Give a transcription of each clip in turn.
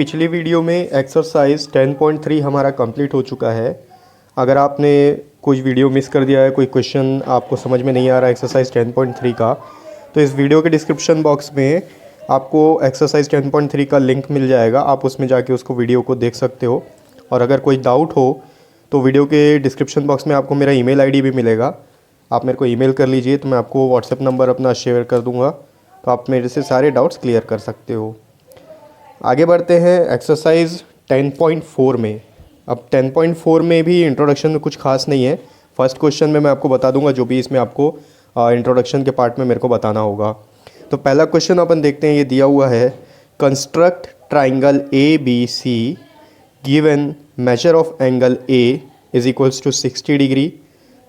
पिछली वीडियो में एक्सरसाइज 10.3 हमारा कंप्लीट हो चुका है। अगर आपने कुछ वीडियो मिस कर दिया है, कोई क्वेश्चन आपको समझ में नहीं आ रहा एक्सरसाइज 10.3 का, तो इस वीडियो के डिस्क्रिप्शन बॉक्स में आपको एक्सरसाइज 10.3 का लिंक मिल जाएगा। आप उसमें जाके उसको वीडियो को देख सकते हो। और अगर कोई डाउट हो तो वीडियो के डिस्क्रिप्शन बॉक्स में आपको मेरा ईमेल आईडी भी मिलेगा। आप मेरे को ईमेल कर लीजिए, तो मैं आपको व्हाट्सएप नंबर अपना शेयर कर दूँगा, तो आप मेरे से सारे डाउट्स क्लियर कर सकते हो। आगे बढ़ते हैं एक्सरसाइज 10.4 में। अब 10.4 में भी इंट्रोडक्शन में कुछ खास नहीं है। फर्स्ट क्वेश्चन में मैं आपको बता दूंगा जो भी इसमें आपको इंट्रोडक्शन के पार्ट में मेरे को बताना होगा। तो पहला क्वेश्चन अपन देखते हैं, ये दिया हुआ है, construct triangle A B C given measure of angle A is equals to 60 degree,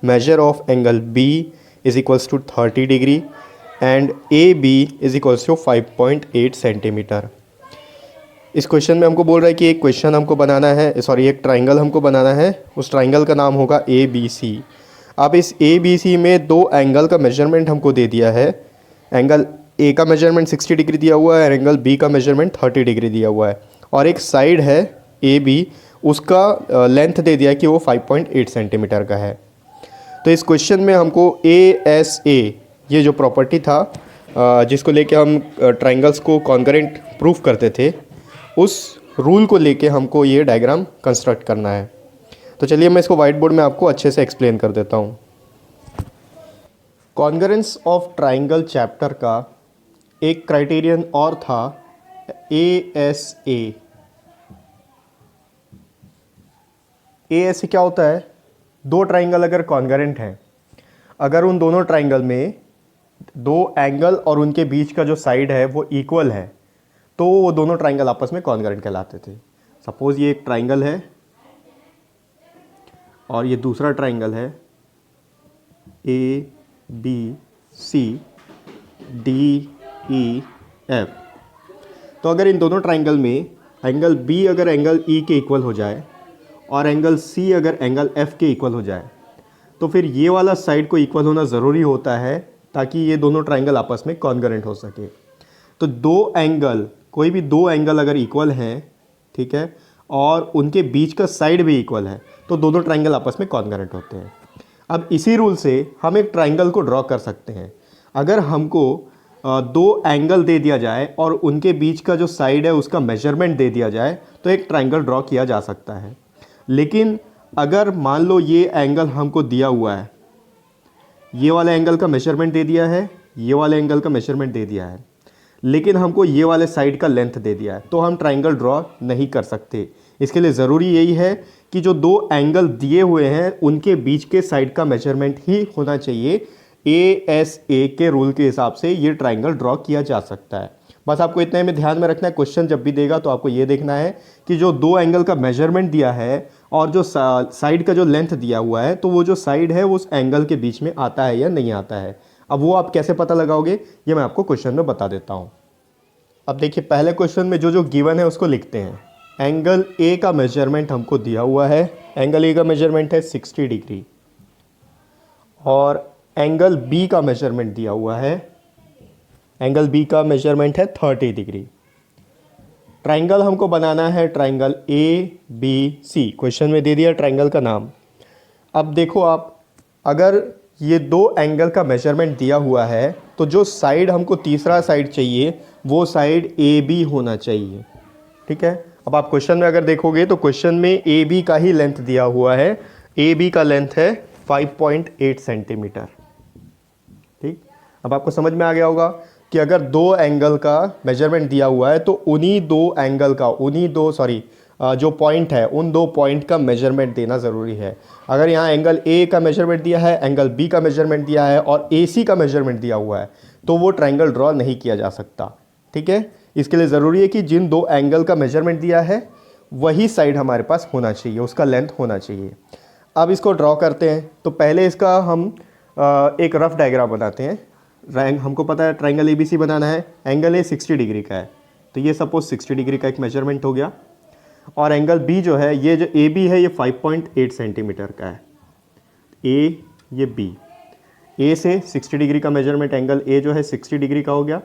measure of angle B is equals to 30 degree and A B is equals to 5.8 centimetre. इस क्वेश्चन में हमको बोल रहा है कि एक क्वेश्चन हमको बनाना है, एक ट्राइंगल हमको बनाना है। उस ट्राइंगल का नाम होगा ए बी सी। अब इस ए बी सी में दो एंगल का मेजरमेंट हमको दे दिया है। एंगल ए का मेजरमेंट 60 डिग्री दिया हुआ है और एंगल बी का मेजरमेंट 30 डिग्री दिया हुआ है। और एक साइड है ए बी, उसका लेंथ दे दिया है कि वो 5.8 सेंटीमीटर का है। तो इस क्वेश्चन में हमको ए एस ए, ये जो प्रॉपर्टी था जिसको लेके हम ट्राइंगल्स को कॉन्करेंट प्रूफ करते थे, उस रूल को लेके हमको ये डायग्राम कंस्ट्रक्ट करना है। तो चलिए मैं इसको वाइट बोर्ड में आपको अच्छे से एक्सप्लेन कर देता हूँ। कॉन्करेंस ऑफ ट्राइंगल चैप्टर का एक क्राइटेरियन और था ए एस ए। क्या होता है? दो ट्राइंगल अगर कॉन्करेंट हैं, अगर उन दोनों ट्राइंगल में दो एंगल और उनके बीच का जो साइड है वो इक्वल है, तो वो दोनों ट्राइंगल आपस में कॉन्करेंट कहलाते थे। सपोज ये एक ट्राइंगल है और ये दूसरा ट्राइंगल है A B C D E F. तो अगर इन दोनों ट्राइंगल में एंगल बी अगर एंगल ई के इक्वल हो जाए और एंगल सी अगर एंगल एफ के इक्वल हो जाए, तो फिर ये वाला साइड को इक्वल होना ज़रूरी होता है ताकि ये दोनों ट्राइंगल आपस में कॉन्करेंट हो सके। तो दो एंगल, कोई भी दो एंगल अगर इक्वल हैं, ठीक है, और उनके बीच का साइड भी इक्वल है, तो दोनों ट्राइंगल आपस में कॉन्करेंट होते हैं। अब इसी रूल से हम एक ट्राइंगल को ड्रॉ कर सकते हैं। अगर हमको दो एंगल दे दिया जाए और उनके बीच का जो साइड है उसका मेजरमेंट दे दिया जाए, तो एक ट्राइंगल ड्रॉ किया जा सकता है। लेकिन अगर मान लो ये एंगल हमको दिया हुआ है, ये वाले एंगल का मेजरमेंट दे दिया है, ये वाले एंगल का मेजरमेंट दे दिया है, लेकिन हमको ये वाले साइड का लेंथ दे दिया है, तो हम ट्राइंगल ड्रॉ नहीं कर सकते। इसके लिए ज़रूरी यही है कि जो दो एंगल दिए हुए हैं उनके बीच के साइड का मेजरमेंट ही होना चाहिए। ए एस ए के रूल के हिसाब से ये ट्राइंगल ड्रॉ किया जा सकता है। बस आपको इतने में ध्यान में रखना है। क्वेश्चन जब भी देगा तो आपको ये देखना है कि जो दो एंगल का मेजरमेंट दिया है और जो साइड का जो लेंथ दिया हुआ है, तो वो जो साइड है वो उस एंगल के बीच में आता है या नहीं आता है। अब वो आप कैसे पता लगाओगे, ये मैं आपको क्वेश्चन में बता देता हूँ। अब देखिए, पहले क्वेश्चन में जो गिवन है उसको लिखते हैं। एंगल ए का मेजरमेंट हमको दिया हुआ है। एंगल ए का मेजरमेंट है 60 डिग्री और एंगल बी का मेजरमेंट दिया हुआ है। एंगल बी का मेजरमेंट है 30 डिग्री। ट्राइंगल हमको बनाना है, triangle A B C. Question में दे दिया ट्राइंगल का नाम। अब देखो आप, अगर ये दो एंगल का मेजरमेंट दिया हुआ है, तो जो साइड हमको तीसरा साइड चाहिए वो साइड ए बी होना चाहिए, ठीक है। अब आप क्वेश्चन में अगर देखोगे तो क्वेश्चन में ए बी का ही लेंथ दिया हुआ है। ए बी का लेंथ है 5.8 सेंटीमीटर, ठीक। अब आपको समझ में आ गया होगा कि अगर दो एंगल का मेजरमेंट दिया हुआ है तो उन्हीं दो एंगल का, जो पॉइंट है उन दो पॉइंट का मेजरमेंट देना ज़रूरी है। अगर यहाँ एंगल ए का मेजरमेंट दिया है, एंगल बी का मेजरमेंट दिया है और ए सी का मेजरमेंट दिया हुआ है, तो वो ट्राइंगल ड्रॉ नहीं किया जा सकता, ठीक है। इसके लिए ज़रूरी है कि जिन दो एंगल का मेजरमेंट दिया है वही साइड हमारे पास होना चाहिए, उसका लेंथ होना चाहिए। अब इसको ड्रॉ करते हैं। तो पहले इसका हम एक रफ डायग्राम बनाते हैं। हमको पता है ट्राइंगल ए बी सी बनाना है। एंगल ए 60 डिग्री का है, तो ये सपोज 60 डिग्री का एक मेजरमेंट हो गया। और एंगल बी जो है, ये जो ए बी है, ये 5.8 सेंटीमीटर का है। ये बी, ए से 60 डिग्री का मेजरमेंट, एंगल ए जो है 60 डिग्री का हो गया।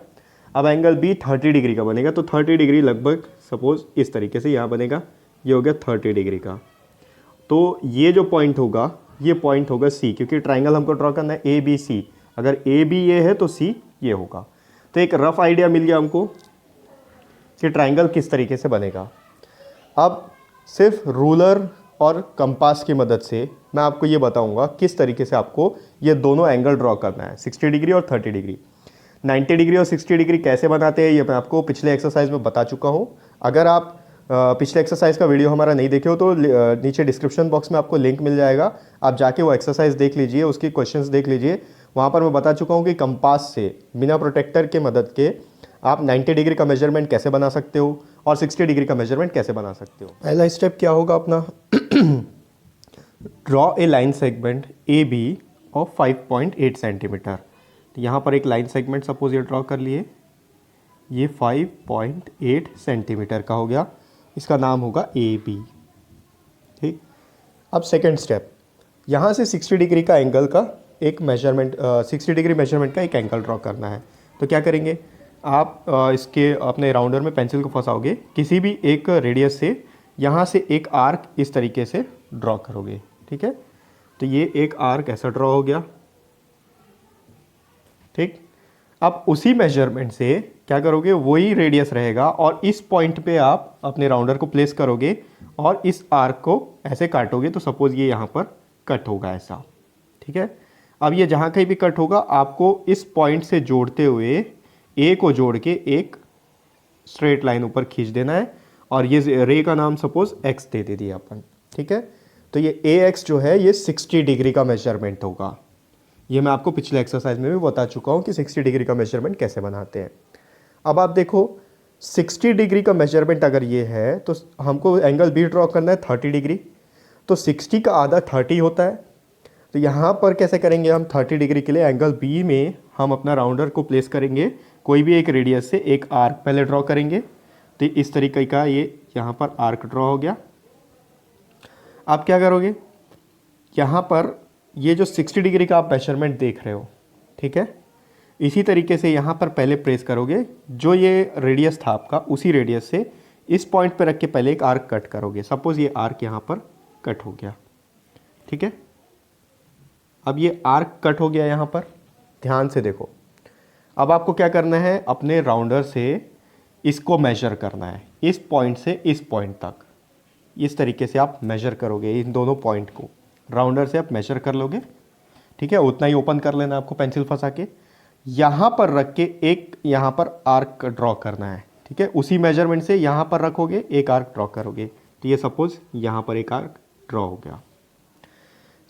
अब एंगल बी 30 डिग्री का बनेगा, तो 30 डिग्री लगभग सपोज इस तरीके से यहाँ बनेगा, ये हो गया 30 डिग्री का। तो ये जो पॉइंट होगा ये पॉइंट होगा सी, क्योंकि ट्राइंगल हमको ड्रॉ करना है ए बी सी, अगर ए बी ये है तो सी ये होगा। तो एक रफ आइडिया मिल गया हमको कि ट्राइंगल किस तरीके से बनेगा। अब सिर्फ रूलर और कंपास की मदद से मैं आपको ये बताऊंगा किस तरीके से आपको ये दोनों एंगल ड्रॉ करना है, 60 डिग्री और 30 डिग्री। 90 डिग्री और 60 डिग्री कैसे बनाते हैं ये मैं आपको पिछले एक्सरसाइज में बता चुका हूँ। अगर आप पिछले एक्सरसाइज का वीडियो हमारा नहीं देखे हो तो नीचे डिस्क्रिप्शन बॉक्स में आपको लिंक मिल जाएगा, आप जाके वो एक्सरसाइज देख लीजिए, उसकी क्वेश्चंस देख लीजिए। वहाँ पर मैं बता चुका हूँ कि कंपास से बिना प्रोटेक्टर के मदद के आप 90 डिग्री का मेजरमेंट कैसे बना सकते हो और 60 डिग्री का मेजरमेंट कैसे बना सकते हो। पहला स्टेप क्या होगा अपना, draw a line segment A B of 5.8 centimetre. तो यहाँ पर एक लाइन सेगमेंट सपोज ये ड्रॉ कर लिए, ये 5.8 सेंटीमीटर का हो गया, इसका नाम होगा ए बी। ठीक, अब सेकेंड स्टेप, यहाँ से 60 डिग्री का एंगल का एक मेजरमेंट 60 डिग्री मेजरमेंट का एक एंगल ड्रॉ करना है। तो क्या करेंगे आप, इसके अपने राउंडर में पेंसिल को फंसाओगे, किसी भी एक रेडियस से यहाँ से एक आर्क इस तरीके से ड्रॉ करोगे। ठीक है, तो ये एक आर्क ऐसा ड्रॉ हो गया। ठीक, अब उसी मेजरमेंट से क्या करोगे, वही रेडियस रहेगा और इस पॉइंट पे आप अपने राउंडर को प्लेस करोगे और इस आर्क को ऐसे काटोगे। तो सपोज ये यहाँ पर कट होगा ऐसा। ठीक है, अब ये जहाँ कहीं भी कट होगा आपको इस पॉइंट से जोड़ते हुए ए को जोड़ के एक स्ट्रेट लाइन ऊपर खींच देना है और ये रे का नाम सपोज एक्स दे दिया अपन। ठीक है, तो ये ए एक्स जो है ये 60 डिग्री का मेजरमेंट होगा। ये मैं आपको पिछले एक्सरसाइज में भी बता चुका हूँ कि 60 डिग्री का मेजरमेंट कैसे बनाते हैं। अब आप देखो 60 डिग्री का मेजरमेंट अगर ये है तो हमको एंगल बी ड्रॉ करना है 30 डिग्री, तो 60 का आधा 30 होता है। तो यहाँ पर कैसे करेंगे हम, 30 डिग्री के लिए एंगल बी में हम अपना राउंडर को प्लेस करेंगे, कोई भी एक रेडियस से एक आर्क पहले ड्रॉ करेंगे। तो इस तरीके का ये यहाँ पर आर्क ड्रॉ हो गया। आप क्या करोगे, यहाँ पर ये जो 60 डिग्री का आप मेजरमेंट देख रहे हो, ठीक है, इसी तरीके से यहाँ पर पहले प्रेस करोगे, जो ये रेडियस था आपका उसी रेडियस से इस पॉइंट पे रख के पहले एक आर्क कट करोगे। सपोज ये आर्क यहाँ पर कट हो गया। ठीक है, अब ये आर्क कट हो गया यहाँ पर, ध्यान से देखो। अब आपको क्या करना है, अपने राउंडर से इसको मेजर करना है, इस पॉइंट से इस पॉइंट तक। इस तरीके से आप मेजर करोगे इन दोनों पॉइंट को, राउंडर से आप मेजर कर लोगे। ठीक है, उतना ही ओपन कर लेना आपको पेंसिल फंसा के, यहाँ पर रख के एक यहाँ पर आर्क ड्रॉ करना है। ठीक है, उसी मेजरमेंट से यहाँ पर रखोगे, एक आर्क ड्रॉ करोगे। तो ये सपोज यहाँ पर एक आर्क ड्रॉ हो गया,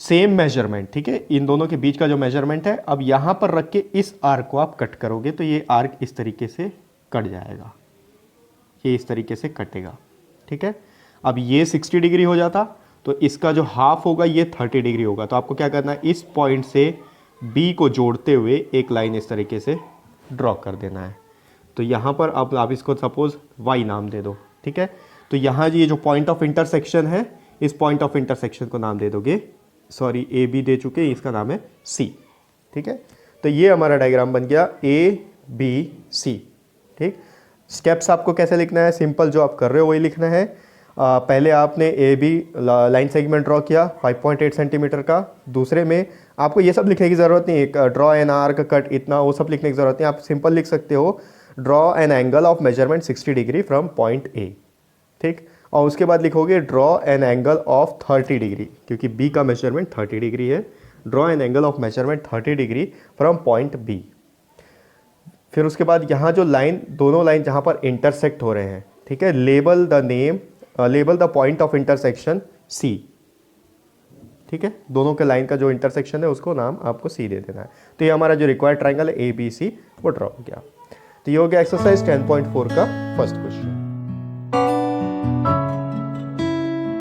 सेम मेजरमेंट। ठीक है, इन दोनों के बीच का जो मेजरमेंट है, अब यहाँ पर रख के इस आर्क को आप कट करोगे तो ये आर्क इस तरीके से कट जाएगा, ये इस तरीके से कटेगा। ठीक है, अब ये 60 डिग्री हो जाता तो इसका जो हाफ होगा ये 30 डिग्री होगा। तो आपको क्या करना है, इस पॉइंट से बी को जोड़ते हुए एक लाइन इस तरीके से ड्रॉ कर देना है। तो यहाँ पर अब आप इसको सपोज वाई नाम दे दो। ठीक है, तो यहाँ ये जो पॉइंट ऑफ इंटरसेक्शन है, इस पॉइंट ऑफ इंटरसेक्शन को नाम दे दोगे, सॉरी ए बी दे चुके, इसका नाम है सी। ठीक है, तो ये हमारा डायग्राम बन गया ए बी सी। ठीक, स्टेप्स आपको कैसे लिखना है, सिंपल जो आप कर रहे हो वही लिखना है। पहले आपने A B line segment draw किया 5.8 सेंटीमीटर का। दूसरे में आपको ये सब लिखने की ज़रूरत नहीं है, ड्रॉ एन आर्क कट इतना वो सब लिखने की ज़रूरत नहीं, आप सिंपल लिख सकते हो draw an angle of measurement 60 degree from point A. ठीक, और उसके बाद लिखोगे draw an angle of 30 degree, क्योंकि बी का मेजरमेंट 30 डिग्री है। Draw an angle of measurement 30 degree from point B. फिर उसके बाद यहाँ जो लाइन, दोनों लाइन जहाँ पर इंटरसेक्ट हो रहे हैं, ठीक है, label the point of intersection C. ठीक है, दोनों के लाइन का जो इंटरसेक्शन है उसको नाम आपको सी दे देना है। तो ये हमारा जो रिक्वायर्ड ट्राइंगल है ए बी सी वो ड्रॉ हो गया। तो ये हो गया एक्सरसाइज 10.4 का फर्स्ट क्वेश्चन।